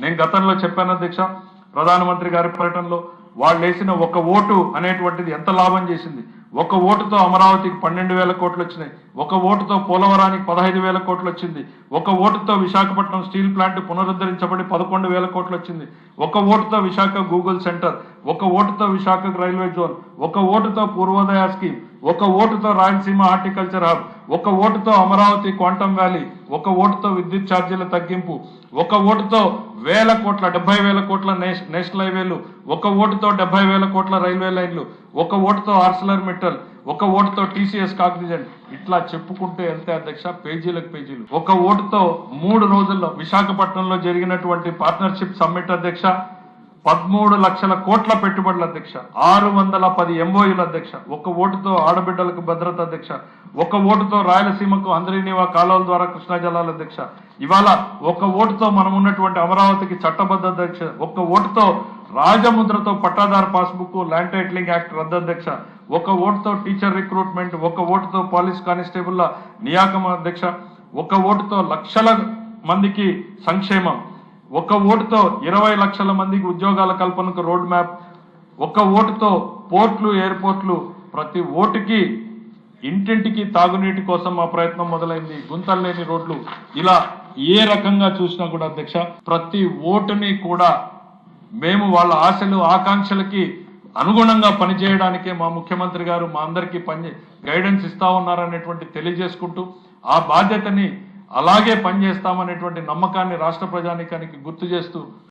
నేను గతంలో చెప్పాను అధ్యక్ష, ప్రధానమంత్రి గారి పర్యటనలో వాళ్ళు వేసిన ఒక ఓటు అనేటువంటిది ఎంత లాభం చేసింది. ఒక ఓటుతో అమరావతికి 12,000 కోట్లు వచ్చినాయి, ఒక ఓటుతో పోలవరానికి 15,000 కోట్లు వచ్చింది, ఒక ఓటుతో విశాఖపట్నం స్టీల్ ప్లాంట్ పునరుద్ధరించబడి 11,000 కోట్లు వచ్చింది, ఒక ఓటుతో విశాఖ గూగుల్ సెంటర్, ఒక ఓటుతో విశాఖ రైల్వే జోన్, ఒక ఓటుతో పూర్వోదయ స్కీమ్, ఒక ఓటుతో రాయలసీమ హార్టికల్చర్ హబ్, ఒక ఓటుతో అమరావతి క్వాంటమ్ వ్యాలీ, ఒక ఓటుతో విద్యుత్ ఛార్జీల తగ్గింపు, ఒక ఓటుతో 70,000 కోట్ల నేషనల్ హైవేలు, ఒక ఓటుతో 70,000 కోట్ల రైల్వే లైన్లు, ఒక ఓటుతో ఆర్సిలర్ మిట్టల్, ఒక ఓటుతో టీసీఎస్ కాగ్నిజెంట్. ఇట్లా చెప్పుకుంటే వెళ్తే అధ్యక్ష పేజీలకు పేజీలు. ఒక ఓటుతో 3 రోజుల్లో విశాఖపట్నంలో జరిగినటువంటి పార్ట్నర్షిప్ సమ్మిట్ అధ్యక్ష 13 లక్షల కోట్ల పెట్టుబడులు అధ్యక్ష, 610 ఎంఓయూలు అధ్యక్ష, ఒక ఓటుతో ఆడబిడ్డలకు భద్రత అధ్యక్ష, ఒక ఓటుతో రాయలసీమకు అందరినీవా కాలువల ద్వారా కృష్ణా జలాల అధ్యక్ష, ఇవాళ ఒక ఓటుతో మనం ఉన్నటువంటి అమరావతికి చట్టబద్ధ అధ్యక్ష, ఒక ఓటుతో రాజముద్రతో పట్టాదారు పాస్బుక్ ల్యాండ్ టైటిలింగ్ యాక్ట్ రద్దు అధ్యక్ష, ఒక ఓటుతో టీచర్ రిక్రూట్మెంట్, ఒక ఓటుతో పోలీస్ కానిస్టేబుల్ల నియామకం అధ్యక్ష, ఒక ఓటుతో లక్షల మందికి సంక్షేమం, ఒక ఓటుతో 20 లక్షల మందికి ఉద్యోగాల కల్పనకు రోడ్ మ్యాప్, ఒక ఓటుతో పోర్ట్లు ఎయిర్పోర్ట్లు, ప్రతి ఓటుకి ఇంటింటికి తాగునీటి కోసం మా ప్రయత్నం మొదలైంది, గుంతలు లేని రోడ్లు. ఇలా ఏ రకంగా చూసినా కూడా అధ్యక్ష ప్రతి ఓటుని కూడా మేము వాళ్ళ ఆశలు ఆకాంక్షలకి అనుగుణంగా పనిచేయడానికే మా ముఖ్యమంత్రి గారు మా అందరికీ గైడెన్స్ ఇస్తా ఉన్నారనేటువంటి తెలియజేసుకుంటూ ఆ బాధ్యతని అలాగే పనిచేస్తామనేటువంటి నమ్మకాన్ని రాష్ట్ర ప్రజానీకానికి గుర్తు చేస్తూ